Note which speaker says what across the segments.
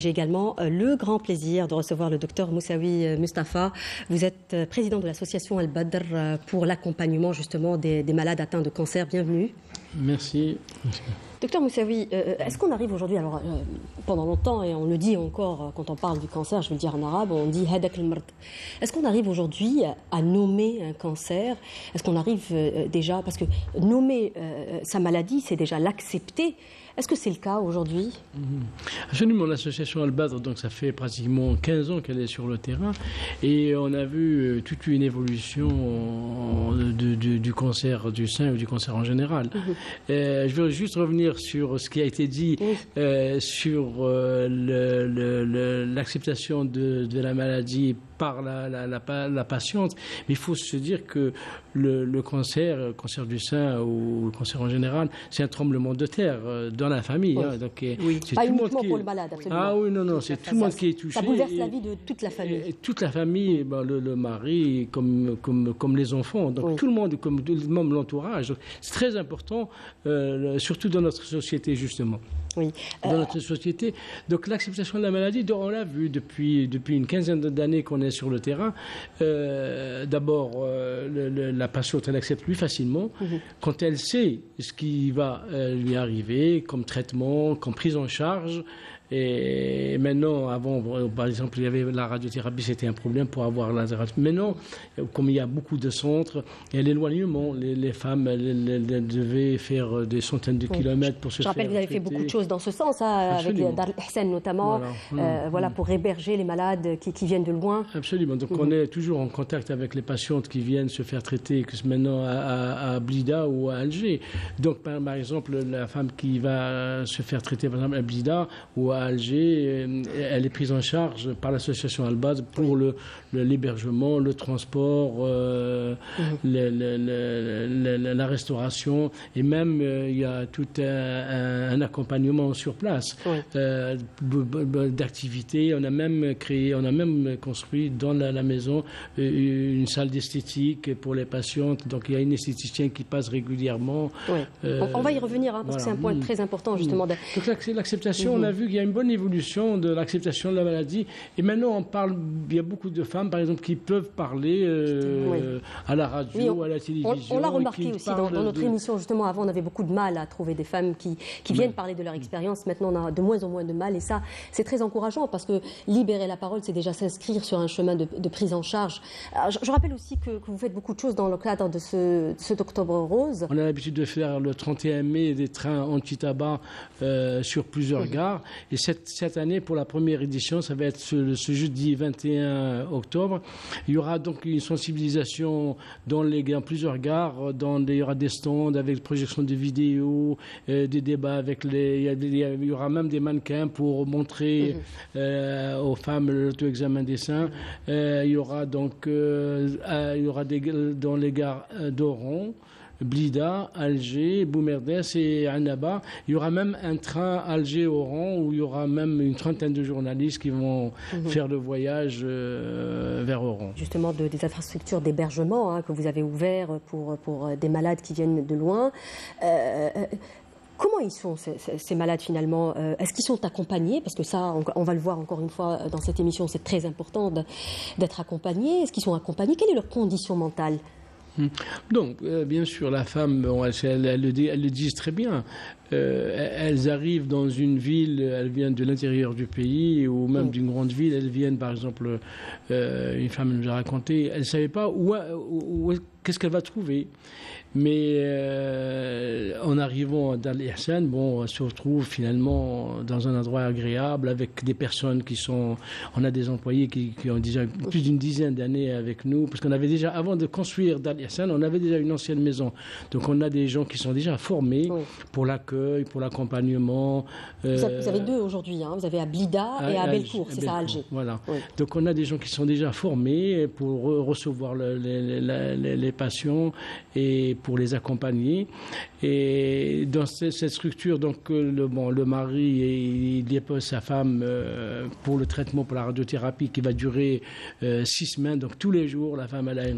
Speaker 1: J'ai également le grand plaisir de recevoir le docteur Moussaoui Mustafa. Vous êtes président de l'association Al-Badr pour l'accompagnement justement des malades atteints de cancer. Bienvenue.
Speaker 2: Merci.
Speaker 1: Docteur Moussaoui, est-ce qu'on arrive aujourd'hui, alors pendant longtemps, et on le dit encore quand on parle du cancer, je vais le dire en arabe, on dit hadak al-mard. Est-ce qu'on arrive aujourd'hui à nommer un cancer? Est-ce qu'on arrive déjà, parce que nommer sa maladie, c'est déjà l'accepter. Est-ce que c'est le cas aujourd'hui?
Speaker 2: Absolument, l'association Al-Badr, donc ça fait pratiquement 15 ans qu'elle est sur le terrain et on a vu toute une évolution du cancer du sein ou du cancer en général. Je veux juste revenir sur ce qui a été dit sur l'acceptation de la maladie par la patiente, mais il faut se dire que le cancer du sein ou le cancer en général, c'est un tremblement de terre dans la famille.
Speaker 1: Oui.
Speaker 2: Hein, donc,
Speaker 1: c'est pas uniquement pour le malade, absolument.
Speaker 2: Ah oui, non, c'est tout le monde qui est touché.
Speaker 1: Ça bouleverse la vie de toute la famille.
Speaker 2: Et toute la famille, le mari, comme les enfants, donc tout le monde, comme même l'entourage. C'est très important, surtout dans notre société, justement.
Speaker 1: Oui.
Speaker 2: Dans notre société. Donc l'acceptation de la maladie, on l'a vu depuis une quinzaine d'années qu'on est sur le terrain. D'abord, la patiente, elle accepte plus facilement quand elle sait ce qui va lui arriver comme traitement, comme prise en charge. Et maintenant, avant, par exemple, il y avait la radiothérapie, c'était un problème pour avoir la thérapie. Maintenant, comme il y a beaucoup de centres, il y a l'éloignement. Les femmes, elles devaient faire des centaines de kilomètres pour se faire.
Speaker 1: Je rappelle que vous avez fait beaucoup de choses dans ce sens, avec Dar el-Hussein notamment, pour héberger les malades qui viennent de loin.
Speaker 2: Absolument. Donc on est toujours en contact avec les patientes qui viennent se faire traiter, que maintenant à Blida ou à Alger. Donc par exemple, la femme qui va se faire traiter par exemple à Blida ou à Alger, elle est prise en charge par l'association Al-Badr pour l'hébergement, le transport, la restauration, et même il y a tout un accompagnement sur place d'activités. On a même construit dans la maison une salle d'esthétique pour les patientes. Donc il y a une esthéticienne qui passe régulièrement.
Speaker 1: On va y revenir parce que c'est un point très important justement.
Speaker 2: Donc l'acceptation, on a vu qu'il y a une bonne évolution de l'acceptation de la maladie. Et maintenant, il y a beaucoup de femmes, par exemple, qui peuvent parler à la radio, à la télévision.
Speaker 1: On l'a remarqué aussi dans notre émission, justement. Avant, on avait beaucoup de mal à trouver des femmes qui viennent parler de leur expérience. Maintenant, on a de moins en moins de mal. Et ça, c'est très encourageant parce que libérer la parole, c'est déjà s'inscrire sur un chemin de prise en charge. Alors, je rappelle aussi que vous faites beaucoup de choses dans le cadre de cet Octobre Rose.
Speaker 2: On a l'habitude de faire le 31 mai des trains anti-tabac sur plusieurs gares. Et cette année, pour la première édition, ça va être ce jeudi 21 octobre. Il y aura donc une sensibilisation dans plusieurs gares. Il y aura des stands avec projection de vidéos, des débats avec il y aura même des mannequins pour montrer aux femmes l'auto-examen des seins. Il y aura donc dans les gares d'Oran, Blida, Alger, Boumerdès et Annaba. Il y aura même un train Alger-Oran où il y aura même une trentaine de journalistes qui vont faire le voyage vers Oran.
Speaker 1: Justement, des infrastructures d'hébergement que vous avez ouvertes pour des malades qui viennent de loin. Comment ils sont, ces malades, finalement? Est-ce qu'ils sont accompagnés? Parce que ça, on va le voir encore une fois dans cette émission, c'est très important d'être accompagnés. Est-ce qu'ils sont accompagnés? Quelle est leur condition mentale?
Speaker 2: Donc, bien sûr, la femme, elles le disent très bien. Elles arrivent dans une ville, elles viennent de l'intérieur du pays ou même d'une grande ville. Elles viennent, par exemple, une femme nous a raconté, elle ne savait pas qu'est-ce qu'elle va trouver. Mais en arrivant à Dar el-Hussein, elle se retrouve finalement dans un endroit agréable avec des personnes qui sont... On a des employés qui ont déjà plus d'une dizaine d'années avec nous, parce qu'on avait déjà, avant de construire Dar el-Hussein, on avait déjà une ancienne maison. Donc on a des gens qui sont déjà formés pour l'accueil, pour l'accompagnement.
Speaker 1: Vous avez deux aujourd'hui, vous avez à Blida et à Bellecour, c'est ça, à Alger.
Speaker 2: Voilà. Oui. Donc on a des gens qui sont déjà formés pour recevoir les patients et pour les accompagner. Et dans cette structure, donc, le mari, il dépose sa femme pour le traitement, pour la radiothérapie qui va durer 6 semaines. Donc, tous les jours, la femme, elle a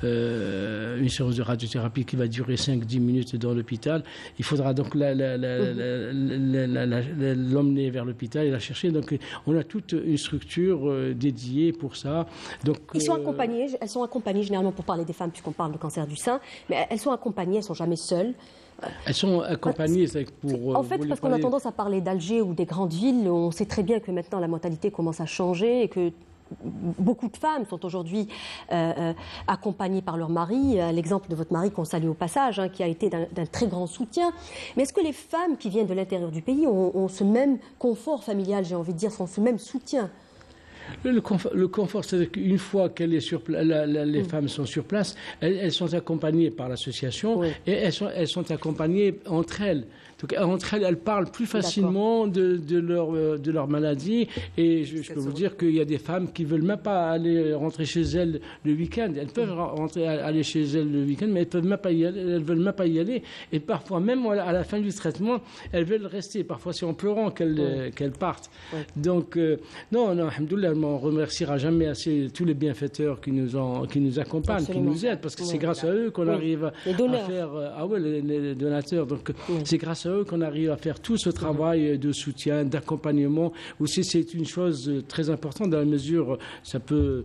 Speaker 2: une séance de radiothérapie qui va durer 5-10 minutes dans l'hôpital. Il faudra donc l'emmener vers l'hôpital et la chercher. Donc, on a toute une structure dédiée pour ça. Donc,
Speaker 1: elles sont accompagnées généralement, pour parler des femmes, puisqu'on parle de cancer du sein, mais elles sont accompagnées, elles ne sont jamais seules.
Speaker 2: Elles sont accompagnées pour...
Speaker 1: En fait, parce qu'on a tendance à parler d'Alger ou des grandes villes, on sait très bien que maintenant la mentalité commence à changer et que beaucoup de femmes sont aujourd'hui accompagnées par leur mari. L'exemple de votre mari qu'on salue au passage, qui a été d'un très grand soutien. Mais est-ce que les femmes qui viennent de l'intérieur du pays ont ce même confort familial, j'ai envie de dire, ce même soutien?
Speaker 2: Le confort, c'est qu'une fois que les femmes sont sur place, elles sont accompagnées par l'association et elles sont accompagnées entre elles. Donc, entre elles, elles parlent plus facilement de leur maladie. Et je peux vous dire qu'il y a des femmes qui ne veulent même pas aller rentrer chez elles le week-end. Elles peuvent aller chez elles le week-end, mais elles ne veulent même pas y aller. Et parfois, même à la fin du traitement, elles veulent rester. Parfois, c'est en pleurant qu'elles partent. Donc, non, alhamdoulilah, on ne remerciera jamais assez tous les bienfaiteurs qui nous accompagnent, qui nous aident, parce que c'est grâce à eux qu'on arrive à faire... les donateurs. Donc, c'est grâce à eux qu'on arrive à faire tout ce travail de soutien, d'accompagnement. Aussi, c'est une chose très importante dans la mesure, ça peut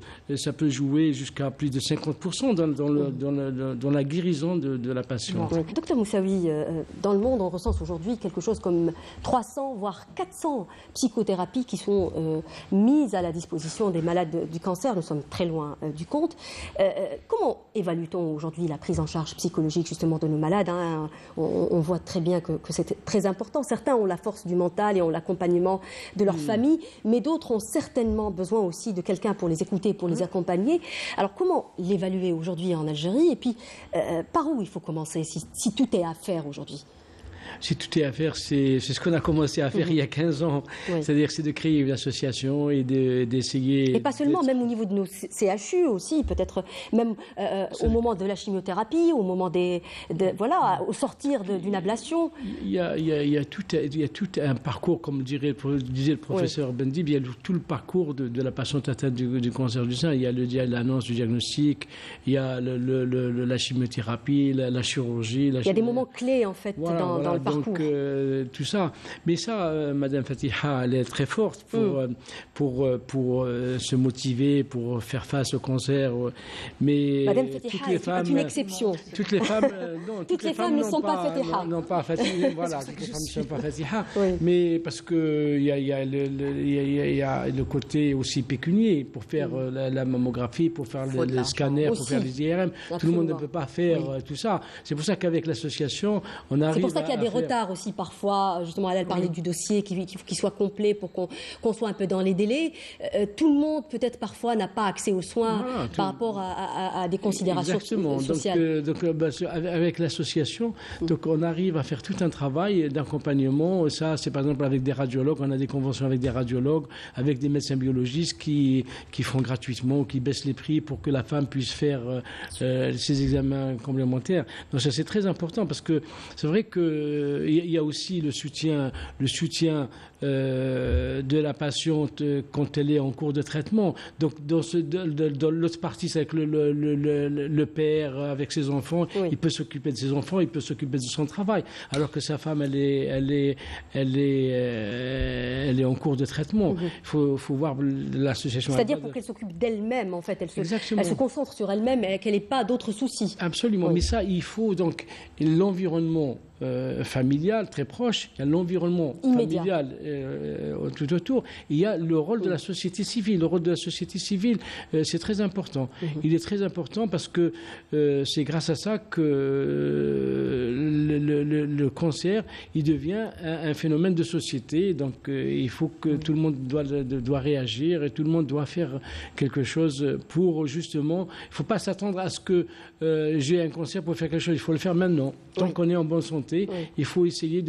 Speaker 2: jouer jusqu'à plus de 50% dans la guérison de la patiente.
Speaker 1: Docteur Moussaoui, dans le monde, on recense aujourd'hui quelque chose comme 300, voire 400 psychothérapies qui sont mises à la disposition des malades du cancer. Nous sommes très loin du compte. Comment évalue-t-on aujourd'hui la prise en charge psychologique justement de nos malades, on voit très bien que c'est très important. Certains ont la force du mental et ont l'accompagnement de leur famille, mais d'autres ont certainement besoin aussi de quelqu'un pour les écouter, pour les accompagner. Alors comment l'évaluer aujourd'hui en Algérie? Et puis par où il faut commencer si tout est à faire aujourd'hui?
Speaker 2: Si tout est à faire, c'est ce qu'on a commencé à faire il y a 15 ans. C'est-à-dire c'est de créer une association et d'essayer...
Speaker 1: Et pas seulement, même au niveau de nos CHU aussi, peut-être même au moment de la chimiothérapie, au moment au sortir d'une ablation.
Speaker 2: Il y a tout un parcours, comme disait le professeur Bendib, il y a tout le parcours de la patiente atteinte du cancer du sein. Il y a l'annonce du diagnostic, il y a la chimiothérapie, la chirurgie.
Speaker 1: Il y a des moments clés, en fait, dans le parcours.
Speaker 2: Donc, tout ça. Mais ça, Madame Fatiha, elle est très forte pour se motiver, pour faire face au cancer. Mais
Speaker 1: Madame Fatiha est une exception.
Speaker 2: Toutes les femmes,
Speaker 1: toutes les femmes ne sont pas Fatiha.
Speaker 2: Non, pas Fatiha. Voilà, toutes les femmes ne sont pas Fatiha. Mais parce qu'il y a le côté aussi pécunier pour faire la mammographie, pour faire le scanner, pour faire les IRM.
Speaker 1: Absolument.
Speaker 2: Tout le monde ne peut pas faire tout ça. C'est pour ça qu'avec l'association, on arrive.
Speaker 1: C'est pour ça qu'il y a des retards aussi parfois. Justement, elle parlait du dossier qui soit complet pour qu'on soit un peu dans les délais. Tout le monde, peut-être parfois, n'a pas accès aux soins par rapport à des considérations sociales.
Speaker 2: Donc, avec l'association, donc on arrive à faire tout un travail d'accompagnement. Ça, c'est par exemple avec des radiologues. On a des conventions avec des radiologues, avec des médecins biologistes qui font gratuitement, qui baissent les prix pour que la femme puisse faire ses examens complémentaires. Donc ça, c'est très important parce que c'est vrai qu'il y a aussi le soutien de la patiente quand elle est en cours de traitement. Donc dans l'autre partie, c'est avec le père avec ses enfants. Il peut s'occuper de ses enfants, il peut s'occuper de son travail. Alors que sa femme, elle est en cours de traitement. Il faut voir l'association.
Speaker 1: C'est-à-dire pour qu'elle s'occupe d'elle-même, en fait. Elle se concentre sur elle-même et qu'elle n'ait pas d'autres soucis.
Speaker 2: Absolument. Mais ça, il faut donc l'environnement familial très proche, il y a l'environnement familial tout autour, il y a le rôle de la société civile. Le rôle de la société civile, c'est très important. Il est très important parce que c'est grâce à ça que le cancer, il devient un phénomène de société. Donc il faut que tout le monde doit réagir et tout le monde doit faire quelque chose pour justement... Il ne faut pas s'attendre à ce que j'ai un cancer pour faire quelque chose. Il faut le faire maintenant. Tant qu'on est en bonne santé, il faut essayer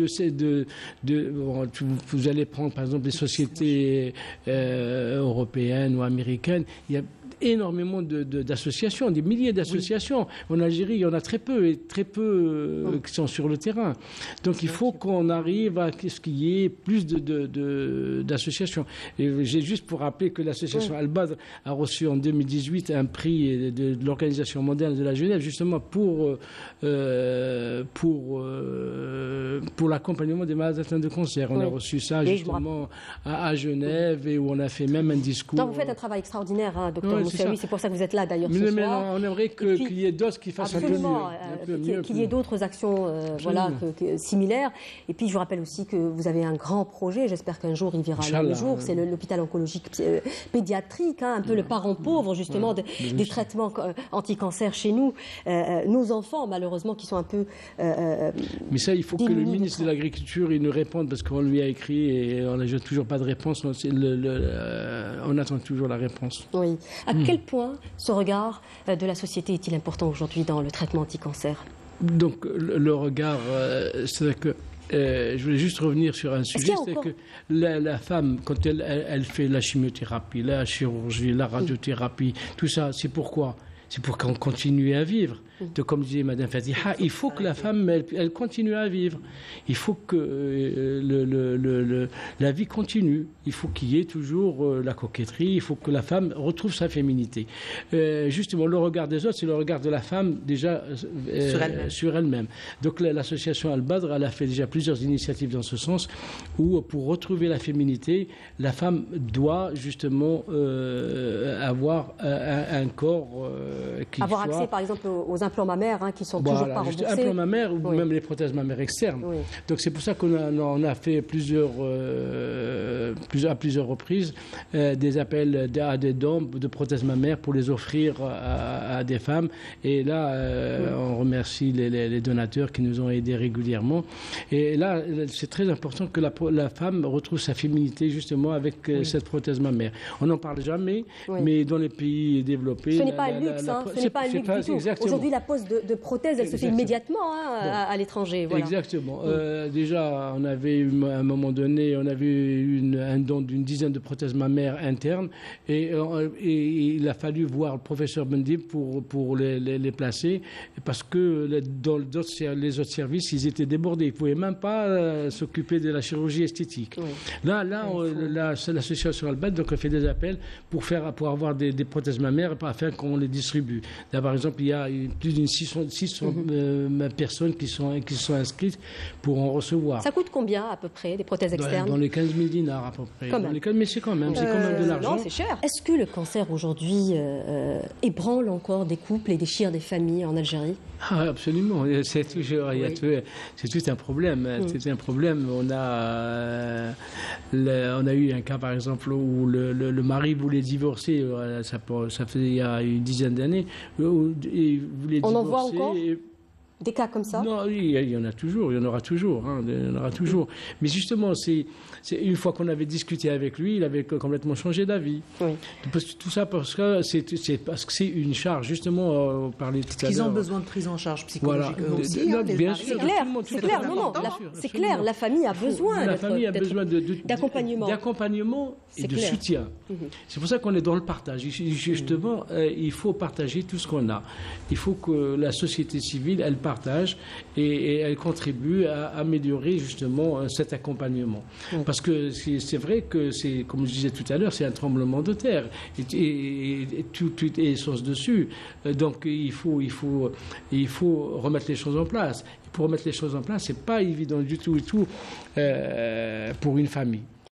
Speaker 2: vous allez prendre par exemple des sociétés européennes ou américaines. Il y a énormément d'associations, des milliers d'associations. En Algérie, il y en a très peu, et très peu qui sont sur le terrain. Donc il faut qu'on arrive à ce qu'il y ait plus d'associations. Et j'ai juste pour rappeler que l'association Al-Badr a reçu en 2018 un prix de l'Organisation mondiale de la Genève, justement pour l'accompagnement des malades atteints de cancer. On a reçu ça justement à Genève, et où on a fait même un discours.
Speaker 1: Donc vous faites un travail extraordinaire, hein, docteur Moussaoui, c'est pour ça que vous êtes là d'ailleurs ce soir.
Speaker 2: Mais on aimerait qu'il y ait d'autres qui fassent un peu mieux.
Speaker 1: Qu'il y ait d'autres actions similaires. Et puis je vous rappelle aussi que vous avez un grand projet, j'espère qu'un jour il verra le jour, c'est l'hôpital oncologique pédiatrique, hein, un peu le parent pauvre justement des traitements anti-cancer chez nous. Nos enfants, malheureusement, qui sont un peu
Speaker 2: mais ça, il faut que le ministre de l'Agriculture il nous réponde, parce qu'on lui a écrit et on n'a toujours pas de réponse. On attend toujours la réponse.
Speaker 1: Oui. À quel point ce regard de la société est-il important aujourd'hui dans le traitement anti-cancer?
Speaker 2: Donc, le regard, c'est que je voulais juste revenir sur un sujet, c'est que la femme, quand elle fait la chimiothérapie, la chirurgie, la radiothérapie, tout ça, c'est pourquoi? C'est pour qu'on continue à vivre. Comme disait Mme Fatiha, il faut que la femme, elle continue à vivre. Il faut que la vie continue. Il faut qu'il y ait toujours la coquetterie. Il faut que la femme retrouve sa féminité. Justement, le regard des autres, c'est le regard de la femme déjà sur elle-même. Donc l'association Al-Badr, elle a fait déjà plusieurs initiatives dans ce sens, où pour retrouver la féminité, la femme doit justement avoir un corps qui
Speaker 1: avoir accès, par exemple, aux implants mammaires, hein, qui sont toujours pas remboursés.
Speaker 2: Implants mammaires ou même les prothèses mammaires externes. Donc c'est pour ça qu'on a fait à plusieurs reprises des appels à des dons de prothèses mammaires pour les offrir à des femmes. Et là, on remercie les donateurs qui nous ont aidés régulièrement. Et là, c'est très important que la femme retrouve sa féminité justement avec cette prothèse mammaire. On n'en parle jamais, mais dans les pays développés...
Speaker 1: Ce n'est pas un luxe, ce n'est pas un luxe du tout. Aujourd'hui, la pose de prothèse, elle se fait immédiatement à l'étranger. Voilà.
Speaker 2: Exactement. Déjà, on avait à un moment donné, on avait eu un don d'une dizaine de prothèses mammaires internes, et il a fallu voir le professeur Bendib pour les placer, parce que dans les autres services, ils étaient débordés. Ils ne pouvaient même pas s'occuper de la chirurgie esthétique. Là, l'association Al-Badr donc, a fait des appels pour avoir des prothèses mammaires afin qu'on les distribue. Là, par exemple, il y a plus d'une 600 personnes qui sont inscrites pour en recevoir.
Speaker 1: Ça coûte combien à peu près, des prothèses externes?
Speaker 2: Dans les 15 000 dinars à peu près. Mais c'est quand même de l'argent.
Speaker 1: Non, c'est cher. Est-ce que le cancer aujourd'hui ébranle encore des couples et déchire des familles en Algérie?
Speaker 2: Absolument. C'est tout un problème. C'est un problème. On a eu un cas, par exemple, où le mari voulait divorcer. Ça faisait il y a une dizaine d'années.
Speaker 1: On en voit encore des cas comme ça?
Speaker 2: Non, il y en a toujours, il y en aura toujours. Mais justement, c'est une fois qu'on avait discuté avec lui, il avait complètement changé d'avis. Tout ça parce que c'est une charge, justement, on parlait tout à l'heure.
Speaker 3: Ils ont besoin de prise en charge psychologique aussi.
Speaker 2: Bien sûr.
Speaker 1: C'est clair, c'est clair. La famille a besoin d'accompagnement
Speaker 2: et de soutien. C'est pour ça qu'on est dans le partage. Justement, il faut partager tout ce qu'on a. Il faut que la société civile, elle partage et elle contribue à améliorer justement cet accompagnement. Parce que c'est vrai que c'est, comme je disais tout à l'heure, c'est un tremblement de terre et tout est essence dessus. Donc il faut remettre les choses en place. Pour remettre les choses en place, c'est pas évident du tout pour une famille.